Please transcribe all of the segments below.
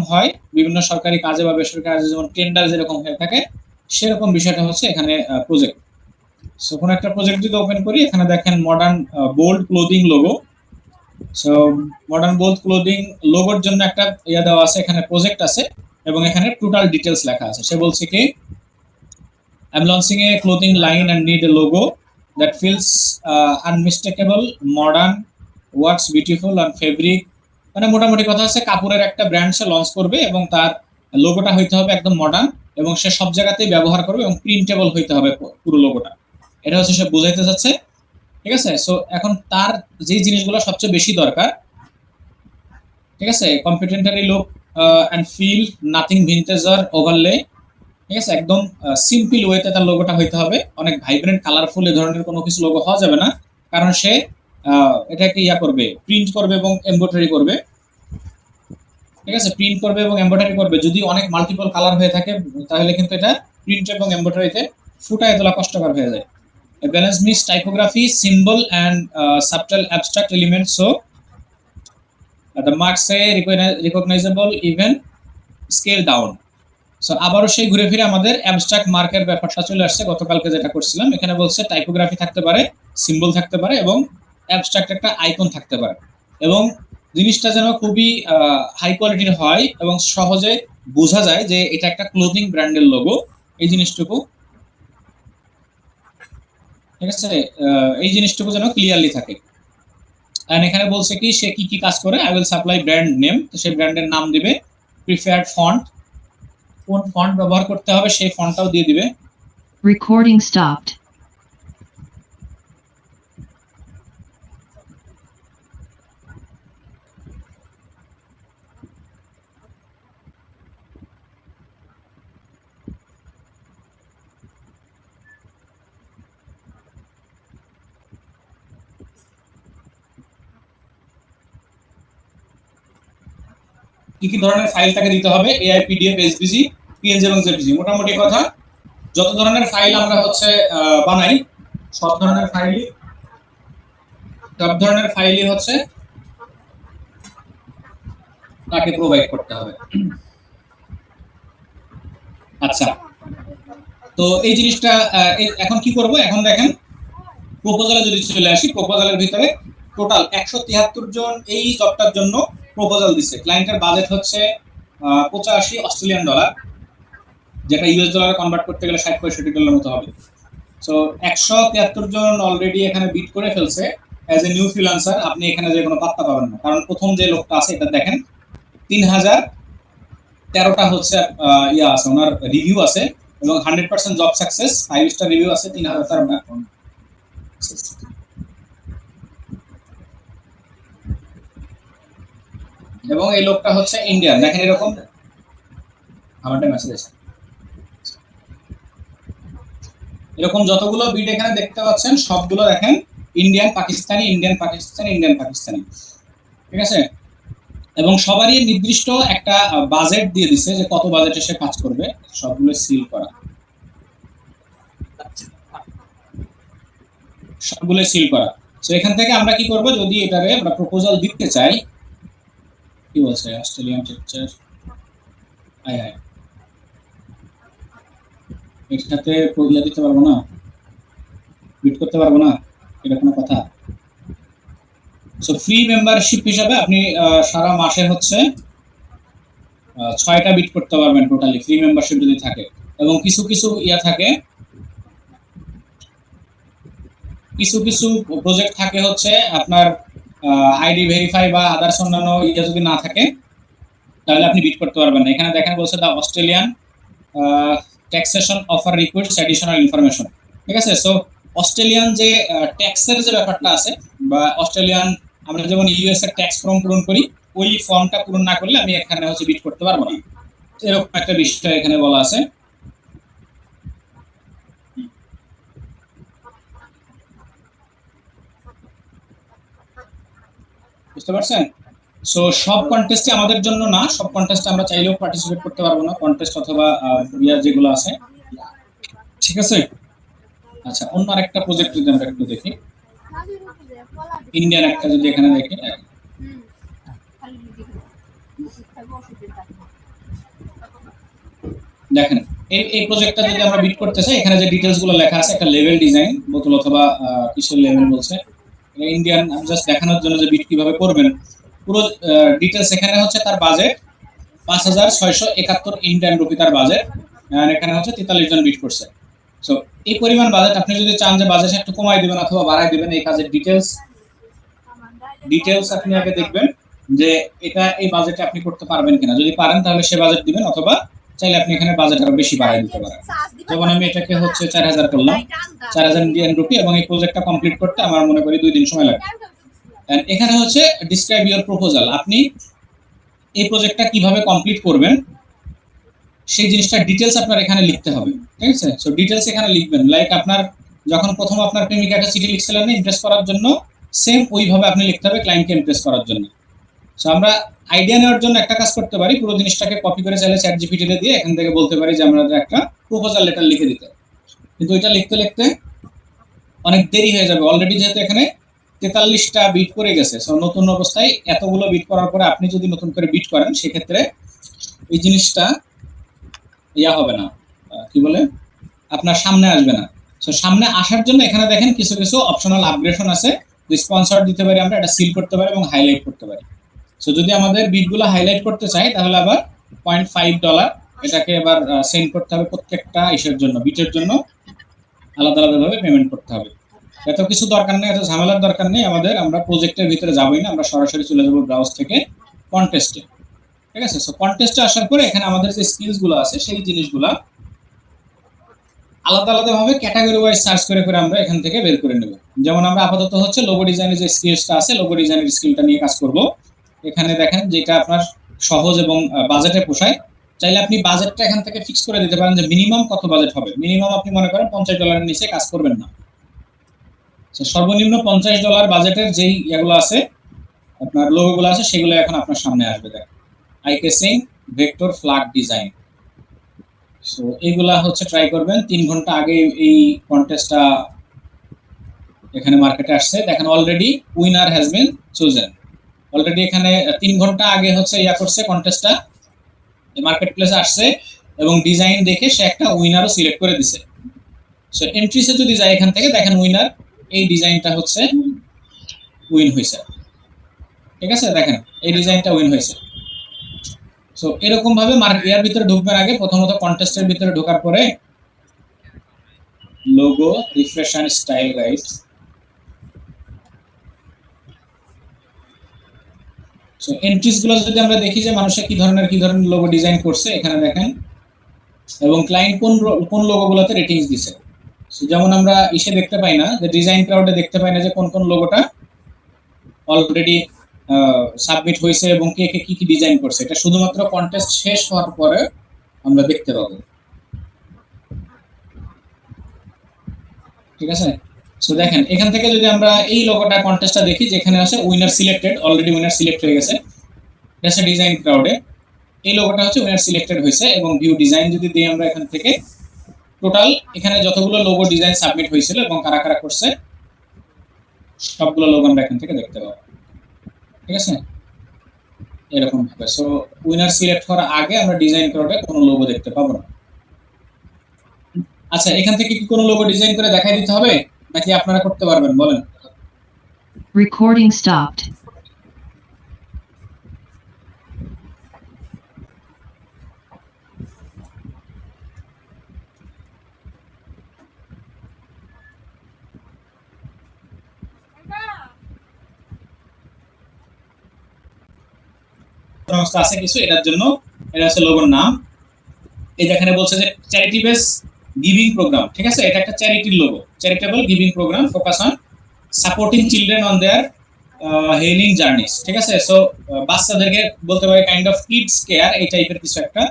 যেরকম হয় বিভিন্ন সরকারি কাজে বা বেসরকারি কাজে যেমন টেন্ডার যেরকম হয়ে থাকে, সেরকম বিষয়টা হচ্ছে এখানে প্রজেক্ট। সো কোনো একটা প্রজেক্ট যদি ওপেন করি, এখানে দেখেন modern bold clothing logo. So modern bold clothing লোগোর জন্য একটা ইয়া দেওয়া আছে, এখানে প্রজেক্ট আছে এবং এখানে টোটাল ডিটেলস লেখা আছে। সে বলছে কি, I'm launching a clothing line and need a logo that feels unmistakable, modern, works beautiful on fabric। মানে মোটামুটি কথা হচ্ছে কাপড়ের একটা ব্র্যান্ড সে লঞ্চ করবে এবং তার লোগোটা হইতে হবে একদম মডার্ন এবং সে সব জায়গাতেই ব্যবহার করবে এবং প্রিন্টেবল হইতে হবে পুরো লোগোটা। এটা হচ্ছে সে বোঝাইতে চাচ্ছে। ঠিক আছে, সো এখন তার যে জিনিসগুলো সবচেয়ে বেশি দরকার, ঠিক আছে, complementary look and feel, nothing vintage or overlay. ঠিক আছে, একদম সিম্পল ওয়েতে তার লোগোটা হইতে হবে, অনেক ভাইব্রেন্ট কালারফুল এ ধরনের কোনো কিছু লোগো হওয়া যাবে না, কারণ সে এটাকে ইয়া করবে, প্রিন্ট করবে এবং এমব্রয়ডারি করবে। ঠিক আছে, প্রিন্ট করবে এবং এমব্রয়ডারি করবে। যদি অনেক মাল্টিপল কালার হয়ে থাকে তাহলে কিন্তু এটা প্রিন্ট এবং এমব্রয়ডারিতে ফুটায় তোলা কষ্টকর হয়ে যায়। Balance mix typography, symbol and subtle abstract elements, so the marks a recognisable even scale down. So আবারও সেই ঘুরে ফিরে আমাদের অ্যাবস্ট্রাক্ট মার্কের ব্যাপারটা চলে আসছে, গতকালকে যেটা করছিলাম। এখানে বলছে টাইপোগ্রাফি থাকতে পারে, সিম্বল থাকতে পারে এবং অ্যাবস্ট্রাক্ট একটা আইকন থাকতে পারে, এবং জিনিসটা যেন খুবই হাই কোয়ালিটির হয় এবং সহজে বোঝা যায় যে এটা একটা ক্লোথিং ব্র্যান্ডের লোগো, এই জিনিসটুকু। ঠিক আছে, এই জিনিসটুকু যেন ক্লিয়ারলি থাকে। এন্ড এখানে বলছে কি সে কি কি কাজ করে, I will supply brand name, তো সেই ব্র্যান্ডের নাম দিবে, প্রিফার্ড ফন্ট, কোন ফন্ট ব্যবহার করতে হবে সেই ফন্টটাও দিয়ে দিবে। Recording stopped. কি কি ধরনের ফাইল তাকে দিতে হবে, এআই, পিডিএফ, এসভিজি, পিএনজি এবং জেপিজি। মোটামুটি কথা যত ধরনের ফাইল আমরা হচ্ছে বানাই, সব ধরনের ফাইলই হচ্ছে তাকে প্রোভাইড করতে হবে। আচ্ছা, তো এই জিনিসটা এখন কি করব, এখন দেখেন প্রপোজালে যদি চলে আসি, প্রপোজালের ভিতরে টোটাল 173 জন এই জবটার জন্য প্রপোজাল দিচ্ছে। ক্লায়েন্টের বাজেট হচ্ছে 85 অস্ট্রেলিয়ান ডলার, যেটা ইউএস ডলারে কনভার্ট করতে গেলে 60-65 ডলার মতো হবে। সো 173 জন অলরেডি এখানে বিট করে ফেলছে। অ্যাজ এ নিউ ফ্রিল্যান্সার আপনি এখানে যে কোনো পাত্তা পাবেন না, কারণ প্রথম যে লোকটা আছে এটা দেখেন 3013টা হচ্ছে ইয়া আছে, ওনার রিভিউ আছে এবং 100% জব সাকসেস, 5 স্টার রিভিউ আছে 3013টা। এবং এই লোকটা হচ্ছে ইন্ডিয়ান, দেখেন এরকম আমারটা মেসেজ আছে, এরকম যতগুলো বিট এখানে দেখতে পাচ্ছেন সবগুলো দেখেন Indian Pakistani, Indian Pakistani, Indian Pakistani. ঠিক আছে, এবং সবারই নির্দিষ্ট একটা বাজেট দিয়ে দিচ্ছে যে কত বাজেটে সে কাজ করবে, সবগুলো সিল করা, সবগুলো সিল করা। তো এখান থেকে আমরা কি করব, যদি এটারে আমরা প্রপোজাল দিতে চাই, কি বলছে অস্ট্রেলিয়ান টিচার, আয় আয় এটাতে ইয়া দিতে পারবো না, বিট করতে পারবো না, এটা কোনো কথা। সো ফ্রি মেম্বারশিপ হিসাবে আপনি সারা মাসে হচ্ছে 6টা বিট করতে পারবেন টোটালি, ফ্রি মেম্বারশিপ যদি থাকে। এবং কিছু কিছু ইয়া থাকে, কিছু কিছু প্রজেক্ট থাকে হচ্ছে আপনার আইডি ভেরিফাই বা আদার্স অন্যান্য ইয়া যদি না থাকে তাহলে আপনি বিট করতে পারবেন না। এখানে দেখেন বলছে the Australian taxation offer রিকোয়েস্টস additional information. ঠিক আছে, সো অস্ট্রেলিয়ান যে ট্যাক্সের যে ব্যাপারটা আছে, বা অস্ট্রেলিয়ান আমরা যেমন ইউএস এর ট্যাক্স ফর্ম পূরণ করি, ওই ফর্মটা পূরণ না করলে আমি এখানে হচ্ছে বিট করতে পারবো না, এরকম একটা বিষয় এখানে বলা আছে। বুঝতে পারছেন? সো সব কন্টেস্টে আমাদের জন্য না, সব কন্টেস্টে আমরা চাইলেও পার্টিসিপেট করতে পারবো না, কন্টেস্ট অথবা ইয়ার যেগুলো আছে। ঠিক আছে, আচ্ছা অন্য আরেকটা প্রজেক্ট যদি আমরা একটু দেখি, ইন্ডিয়ান একটা যদি এখানে দেখি, দেখেন এই প্রজেক্টটা যদি আমরা বিট করতে চাই, এখানে যে ডিটেলস গুলো লেখা আছে, একটা লেভেল ডিজাইন বোতল অথবা কিসের লেভেল বলছে ইন্ডিয়ান, আমি জাস্ট দেখানোর জন্য যে বিট কিভাবে করবেন পুরো ডিটেলস। এখানে হচ্ছে তার বাজেট 5,671 ইন্ডিয়ান রুপি তার বাজেট, আর এখানে হচ্ছে 43 জন বিট করছে। সো এই পরিমাণ বাজেট, আপনি যদি চান যে বাজেট একটু কমাই দিবেন অথবা বাড়াই দিবেন, এই কাজের ডিটেলস আপনি আগে দেখবেন যে এটা এই বাজেটে আপনি করতে পারবেন কিনা। যদি পারেন তাহলে সে বাজেট দিবেন, অথবা চাইলে আপনি এখানে বাজেট আরো বেশি বাড়াই দিতে পারেন। যেমন আমি এটাকে হচ্ছে 4,000 করলাম, 4,000 ইন্ডিয়ান রুপি, এবং এই প্রজেক্টটা কমপ্লিট করতে আমার মনে করি 2 দিন সময় লাগবে। এখানে হচ্ছে ডিসক্রাইব ইওর প্রপোজাল, আপনি এই প্রজেক্টটা কিভাবে কমপ্লিট করবেন সেই জিনিসটা ডিটেলস আপনার এখানে লিখতে হবে, ঠিক আছে? সো ডিটেলস এখানে লিখবেন, লাইক আপনার যখন প্রথম আপনার প্রেমিকা একটা চিঠি লিখছিলেন না ইমপ্রেস করার জন্য, সেম ওইভাবে আপনি লিখতে হবে ক্লায়েন্টকে ইমপ্রেস করার জন্য। সো আমরা আইডিয়া নেওয়ার জন্য একটা কাজ করতে পারি, পুরো জিনিসটাকে কপি করে চাইলে চ্যাট জিপিটিতে দিয়ে এখান থেকে বলতে পারি যে আমরা একটা প্রপোজাল লেটার লিখে দিতে, কিন্তু এটা লিখতে লিখতে অনেক দেরি হয়ে যাবে। অলরেডি যেহেতু এখানে 43টা বিট করে গেছে, সো নতুন অবস্থায় এতগুলো বিট করার পরে আপনি যদি নতুন করে বিট করেন সেক্ষেত্রে এই জিনিসটা ইয়া হবে না, কি বলে, আপনার সামনে আসবে না। সো সামনে আসার জন্য এখানে দেখেন কিছু কিছু অপশনাল আপগ্রেডশন আছে, স্পন্সর দিতে পারি, আমরা এটা সিল করতে পারি এবং হাইলাইট করতে পারি। সো যদি আমাদের বিটগুলো হাইলাইট করতে চাই তাহলে আবার $0.5 এটাকে এবার সেন্ড করতে হবে প্রত্যেকটা ইসের জন্য, বিটের জন্য আলাদা আলাদাভাবে পেমেন্ট করতে হবে। এত কিছু দরকার নেই, এত ঝামেলার দরকার নেই আমাদের। আমরা প্রজেক্টের ভিতরে যাবোই না, আমরা সরাসরি চলে যাবো ব্রাউজ থেকে কন্টেস্টে, ঠিক আছে? সো কন্টেস্টে আসার পরে এখানে আমাদের যে স্কিলস গুলো আছে সেই জিনিসগুলা আলাদা আলাদাভাবে ক্যাটাগরি ওয়াইজ সার্চ করে করে আমরা এখান থেকে বের করে নেব। যেমন আমরা আপাতত হচ্ছে লোগো ডিজাইনের যে স্কিলসটা আছে, লোগো ডিজাইনের স্কিলটা নিয়ে কাজ করব। এখানে দেখেন যেটা আপনার সহজ এবং বাজেটে পোষায়, চাইলে আপনি বাজেটটা এখান থেকে ফিক্স করে দিতে পারেন যে মিনিমাম কত বাজেট হবে। মিনিমাম আপনি মনে করেন $50 নিচে কাজ করবেন না। সর্বনিম্ন $50 বাজেটের যেই এগুলো আছে আপনার লোগোগুলো আছে সেগুলো এখন আপনার সামনে আসবে। দেখেন আইকেসিং, ভেক্টর, ফ্ল্যাগ ডিজাইন। সো এইগুলা হচ্ছে ট্রাই করবেন। 3 ঘন্টা আগে এই কন্টেস্টটা এখানে মার্কেটে আসছে, দেখেন already winner has been chosen. Already এখানে 3 ঘন্টা আগে হচ্ছে ইয়া করছে কন্টেস্টটা, মার্কেট প্লেসে আসছে এবং ডিজাইন দেখে সে একটা উইনারও সিলেক্ট করে দিছে। সো এন্ট্রিসে যদি যাই এখান থেকে দেখেন উইনার এই ডিজাইনটা হচ্ছে উইন হয়েছে, ঠিক আছে? দেখেন এই ডিজাইনটা উইন হয়েছে। সো এরকম ভাবে ইয়ার ভিতরে ঢুকবার আগে প্রথমত কন্টেস্টের ভিতরে ঢোকার পরে logo, refresh and style guide. So entries গুলো যদি আমরা দেখি যে মানুষে কি ধরনের লোগো ডিজাইন করছে এখানে দেখেন, এবং ক্লায়েন্ট কোন লোগোগুলোতে রেটিংস দিছে। সো যেমন আমরা ইসে দেখতে পাই না যে ডিজাইন ক্রাউডে দেখতে পাই না যে কোন কোন লোগোটা অলরেডি সাবমিট হয়েছে এবং কে কে কি কি ডিজাইন করছে। এটা শুধুমাত্র কন্টেস্ট শেষ হওয়ার পরে আমরা দেখতে পাবো, ঠিক আছে? সো দেখেন এখান থেকে যদি আমরা এই লোগোটা কন্টেস্টটা দেখি যেখানে আছে winner selected, already winner select হয়ে গেছে, এটা ডিজাইন ক্রাউডে এই লোগোটা হচ্ছে উইনার সিলেক্টেড হয়েছে। এবং ভিউ ডিজাইন যদি দিই আমরা এখান থেকে টোটাল এখানে যতগুলো লোগো ডিজাইন সাবমিট হয়েছিল এবং কারা কারা করছে সবগুলো লোগো আমরা এখান থেকে দেখতে পাবো, ঠিক আছে? এরকম ভাবে। সো উইনার সিলেক্ট করার আগে আমরা ডিজাইন ক্রাউডে কোনো লোগো দেখতে পাবো না। আচ্ছা, এখান থেকে কি কোনো লোগো ডিজাইন করে দেখাই দিতে হবে নাকি আপনারা করতে পারবেন বলেন? Recording stopped. সমস্যা আছে কিছু এটার জন্য, এটা হচ্ছে লোগোর নাম। এই যেখানে বলছে যে চ্যারিটি বেস গিভিং প্রোগ্রাম, ঠিক আছে? এটা একটা চ্যারিটির logo, charitable giving programme focus on supporting children on their healing journeys, ঠিক আছে? সো বাচ্চাদেরকে বলতে পারি কাইন্ড অফ কিডস কেয়ার, এই টাইপের কিছু একটা।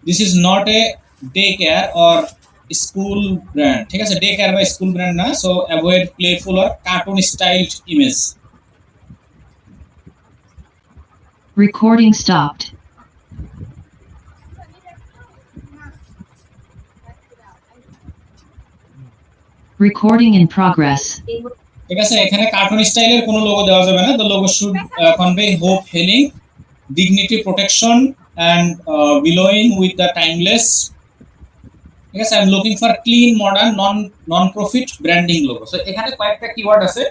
This is not a day care or school brand, ঠিক আছে? ডে কেয়ার বা স্কুল ব্র্যান্ড না। So avoid playful or cartoon styled image. Recording stopped. Recording in progress. ঠিক আছে, এখানে কার্টুন স্টাইলের কোনো লোগো দেওয়া যাবে না। The logo should convey hope, healing, dignity, protection and billowing with the timeless. Yes, I'm looking for clean, modern, non-profit branding logo. So এখানে কয়েকটা কিওয়ার্ড আছে,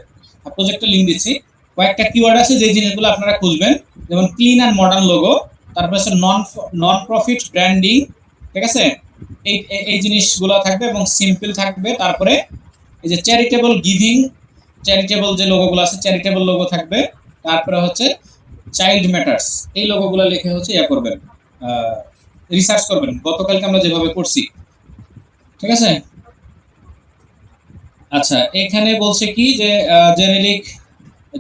প্রজেক্টে লিংক দিচ্ছি। কয়েকটা কিওয়ার্ড আছে যে জিনিসগুলো আপনারা খুঁজবেন, যেমন ক্লিন অ্যান্ড মডার্ন লোগো, তারপর আছে নন-প্রফিট ব্র্যান্ডিং, ঠিক আছে? এই জিনিসগুলো থাকবে এবং সিম্পল থাকবে। তারপরে এই যে চ্যারিটেবল গিভিং, চ্যারিটেবল যে লোগোগুলো আছে চ্যারিটেবল লোগো থাকবে। তারপরে হচ্ছে চাইল্ড ম্যাটার্স, এই লোগোগুলো লিখে হচ্ছে ইয়া করবেন, রিসার্চ করবেন গতকালকে আমরা যেভাবে করছি, ঠিক আছে? আচ্ছা, এখানে বলছে কি যে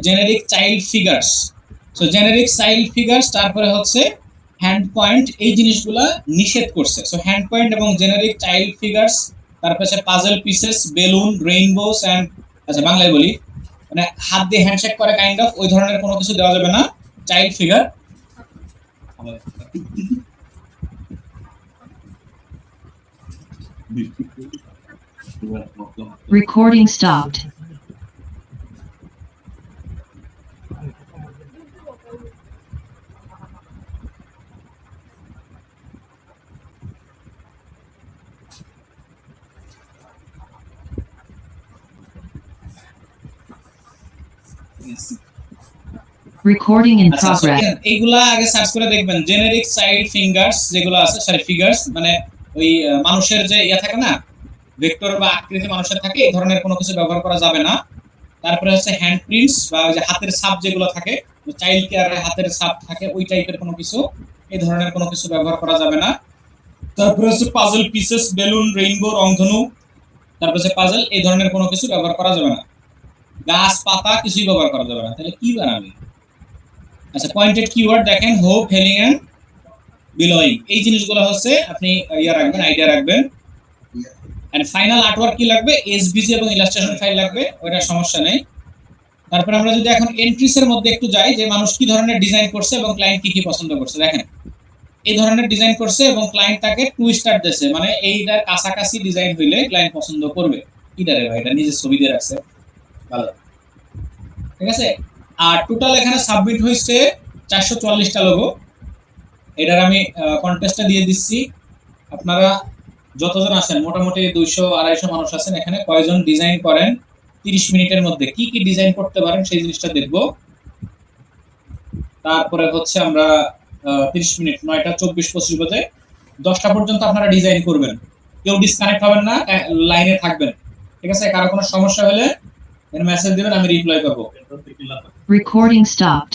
generic child figures. So generic child figures, তারপরে হচ্ছে হ্যান্ড পয়েন্ট, এই জিনিসগুলা নিষেধ করছে। সো হ্যান্ড পয়েন্ট এবং জেনেরিক চাইল্ড ফিগারস, তারপরে হচ্ছে পাজল পিসেস, বেলুন, রেইনবোস এন্ড, আচ্ছা বাংলায় বলি, মানে হাত দিয়ে হ্যান্ডশেক করে কাইন্ড অফ, ওই ধরনের কোনো কিছু দেওয়া যাবে না। Child figure, Recording stopped. Recording in progress. এইগুলা আগে সার্চ করে দেখবেন, জেনেরিক চাইল্ড ফিঙ্গার্স যেগুলো আছে, সরি ফিগার্স মানে ওই মানুষের যে ইয়া থাকে না, ভেক্টর বা আকৃতি মানুষের থাকে, এই ধরনের কোনো কিছু ব্যবহার করা যাবে না। তারপরে হচ্ছে হ্যান্ড প্রিন্টস বা ওই যে হাতের ছাপ যেগুলো থাকে, চাইল্ড কেয়ারে হাতের ছাপ থাকে, ওই টাইপের কোনো কিছু, এই ধরনের কোনো কিছু ব্যবহার করা যাবে না। তারপরে হচ্ছে পাজল পিসেস, বেলুন, রেইনবো, রংধনু, তারপরে হচ্ছে পাজল, এই ধরনের কোনো কিছু ব্যবহার করা যাবে না। গাছ পাতা কিছুই ব্যবহার করা যাবে না। তাহলে কি বানাবে? আচ্ছা, পয়েন্টেড কিওয়ার্ড দেখেন, হোপ, হেলিং এন্ড বিলোয়িং, এই জিনিসগুলো হচ্ছে আপনি ইয়া রাখবেন, আইডিয়া রাখবেন। এন্ড ফাইনাল আর্টওয়ার্ক কি লাগবে? এসভিজি এবং ইলাস্ট্রেশন ফাইল লাগবে, ওইটা সমস্যা নেই। তারপর আমরা যদি এখন এন্ট্রিস এর মধ্যে একটু যাই, যে মানুষ কি ধরনের ডিজাইন করছে এবং ক্লায়েন্ট কি কি পছন্দ করছে, দেখেন এই ধরনের ডিজাইন করছে এবং ক্লায়েন্ট তাকে 2 স্টার দিয়েছে, মানে এইটার কাছাকাছি ডিজাইন হইলে ক্লায়েন্ট পছন্দ করবে। কিটারে ভাই, এটা নিজে ছবি দিয়ে রাখছে, ভালো, ঠিক আছে? আর টোটাল এখানে সাবমিট হয়েছে 444টা লোগো। এটার আমি কন্টেস্টটা দিয়ে দিচ্ছি। আপনারা যতজন আছেন, মোটামুটি 200-250 মানুষ আছেন এখানে, কয়জন ডিজাইন করেন 30 মিনিটের মধ্যে, কি কি ডিজাইন করতে পারেন সেই জিনিসটা দেখব। তারপরে হচ্ছে আমরা 30 মিনিট, 9টা 24-25 বাজে 10টা পর্যন্ত আপনারা ডিজাইন করবেন। কেউ ডিসকানেক্ট হবেন না, লাইনে থাকবেন, ঠিক আছে? কারো কোনো সমস্যা হলে মেসেজ দিবেন, আমি রিপ্লাই করব। Recording stopped.